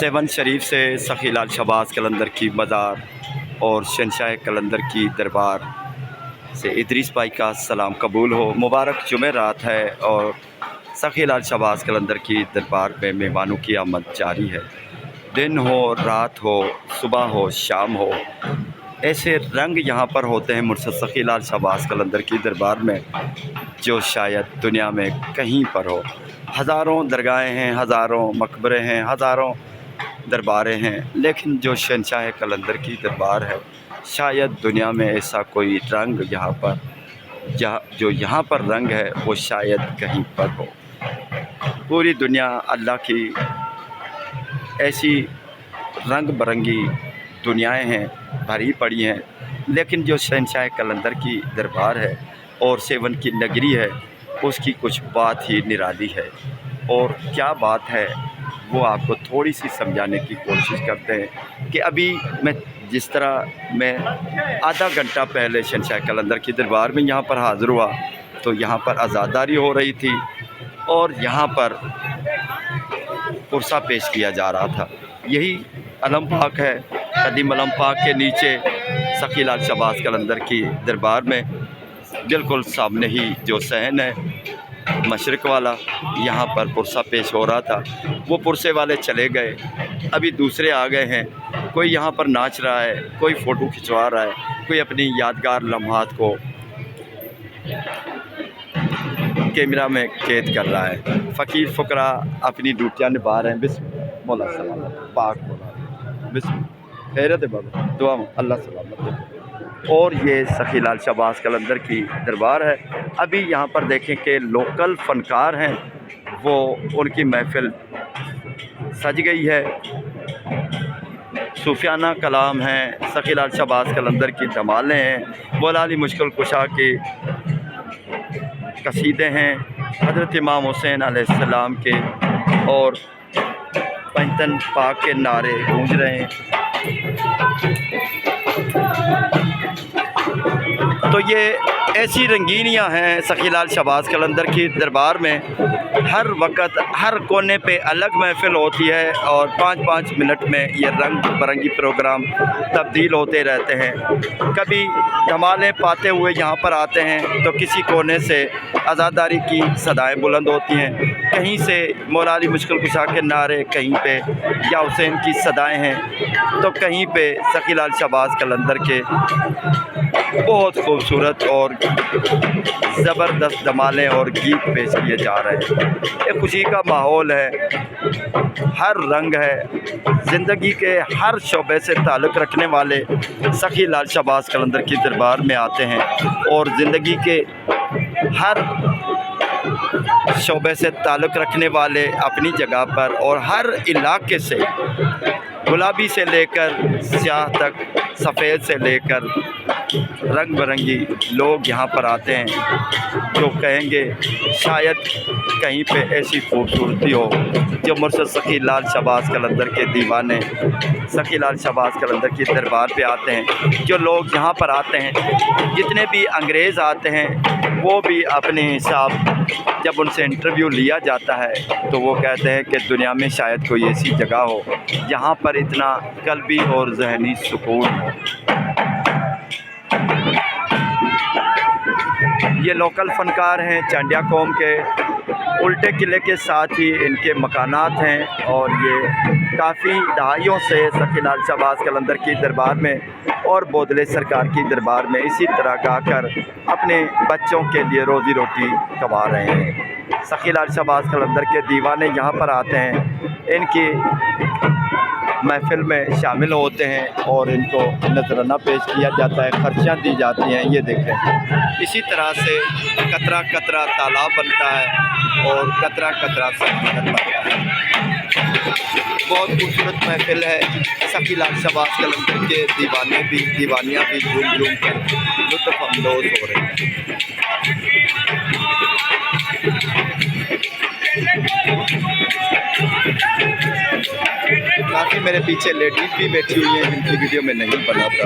7 शरीफ से सखी लाल शहबाज कलंदर की मज़ार और शहंशाह कलंदर की दरबार से इदरीस भाई का सलाम कबूल हो। मुबारक जुमे रात है और सखी लाल शहबाज कलंदर की दरबार में मेहमानों की आमद जारी है। दिन हो, रात हो, सुबह हो, शाम हो, ऐसे रंग यहाँ पर होते हैं मुर्शद सखी लाल शहबाज कलंदर की दरबार में जो शायद दुनिया में कहीं पर हो। हज़ारों दरगाहें हैं, हज़ारों मकबरे हैं, हज़ारों दरबारें हैं, लेकिन जो शहंशाह कलंदर की दरबार है शायद दुनिया में ऐसा कोई रंग यहाँ पर जो यहाँ पर रंग है वो शायद कहीं पर हो। पूरी दुनिया अल्लाह की ऐसी रंग बरंगी दुनियाएं हैं, भरी पड़ी हैं, लेकिन जो शहंशाह कलंदर की दरबार है और 7 की नगरी है उसकी कुछ बात ही निराली है। और क्या बात है वो आपको थोड़ी सी समझाने की कोशिश करते हैं कि अभी मैं जिस तरह मैं आधा घंटा पहले शहंशाह कलंदर की दरबार में यहाँ पर हाज़िर हुआ तो यहाँ पर आज़ादारी हो रही थी और यहाँ पर पुरसा पेश किया जा रहा था। यही अलम पाक है, कदीम अलम पाक के नीचे सखी लाल शहबाज कलंदर की दरबार में बिल्कुल सामने ही जो सहन है मशरक़ वाला, यहाँ पर पुरसा पेश हो रहा था। वो पुरसे वाले चले गए, अभी दूसरे आ गए हैं। कोई यहाँ पर नाच रहा है, कोई फ़ोटो खिंचवा रहा है, कोई अपनी यादगार लम्हात को कैमरा में कैद कर रहा है। फ़कीर फ़ुकरा अपनी ड्यूटियाँ निभा रहे हैं। बिस्मिल्लाह मौला सलामत पाक मौला बिस्मिल्लाह खैरत बाबा दुआ अल्लाह सलामत। और ये सखी लाल शहबाज कलंदर की दरबार है। अभी यहाँ पर देखें कि लोकल फ़नकार हैं, वो उनकी महफ़िल सज गई है। सूफियाना कलाम हैं, सखी लाल शहबाज कलंदर की धमालें हैं, मौला अली मुश्किल कुशा के कसीदे हैं, हज़रत इमाम हुसैन अलैहिस्सलाम के और पंजतन पाक के नारे गूंज रहे हैं। तो ये ऐसी रंगीनियाँ हैं सखी लाल शहबाज कलंदर की दरबार में। हर वक्त हर कोने पे अलग महफ़िल होती है और 5-5 मिनट में ये रंग बरंगी प्रोग्राम तब्दील होते रहते हैं। कभी धमालें पाते हुए यहाँ पर आते हैं तो किसी कोने से आज़ादारी की सदाएं बुलंद होती हैं, कहीं से मौला अली मुश्किल कुशा के नारे, कहीं पे या हुसैन की सदाएं हैं तो कहीं पे सखी लाल शहबाज कलंदर के बहुत खूबसूरत और ज़बरदस्त धमालें और गीत पेश किए जा रहे हैं। एक खुशी का माहौल है, हर रंग है। ज़िंदगी के हर शोबे से ताल्लुक़ रखने वाले सखी लाल शहबाज कलंदर की दरबार में आते हैं और ज़िंदगी के हर शोबे से ताल्लुक़ रखने वाले अपनी जगह पर और हर इलाके से गुलाबी से लेकर स्याह तक, सफ़ेद से लेकर रंग बरंगी लोग यहाँ पर आते हैं जो कहेंगे शायद कहीं पे ऐसी खूबसूरती हो जो मुर्शद सखी लाल शहबाज कलंदर के दीवाने सखी लाल शहबाज कलंदर की दरबार पे आते हैं। जो लोग यहाँ पर आते हैं, जितने भी अंग्रेज़ आते हैं, वो भी अपने हिसाब जब उनसे इंटरव्यू लिया जाता है तो वो कहते हैं कि दुनिया में शायद कोई ऐसी जगह हो जहाँ पर इतना क़ल्बी और ज़हनी सुकून हो। ये लोकल फ़नकार हैं चांडिया कौम के, उल्टे किले के साथ ही इनके मकानात हैं और ये काफ़ी दहाइयों से सखी लाल शहबाज कलंदर की दरबार में और बोदले सरकार की दरबार में इसी तरह गाकर अपने बच्चों के लिए रोज़ी रोटी कमा रहे हैं। सखी लाल शहबाज कलंदर के दीवाने यहाँ पर आते हैं, इनकी महफ़िल में शामिल होते हैं और इनको नजराना पेश किया जाता है, खर्चियाँ दी जाती हैं। ये देखें, इसी तरह से कतरा कतरा तालाब बनता है और कतरा कतरा समंदर बनता है। बहुत खूबसूरत महफ़िल है। सखी लाल शहबाज कलंदर के दीवाने भी दीवानियाँ भी झूम झूम कर लुत्फ़ अंदोज़ हो रहे हैं। काफ़ी मेरे पीछे लेडीज़ भी बैठी हुई हैं जिनकी वीडियो में नहीं बनाता।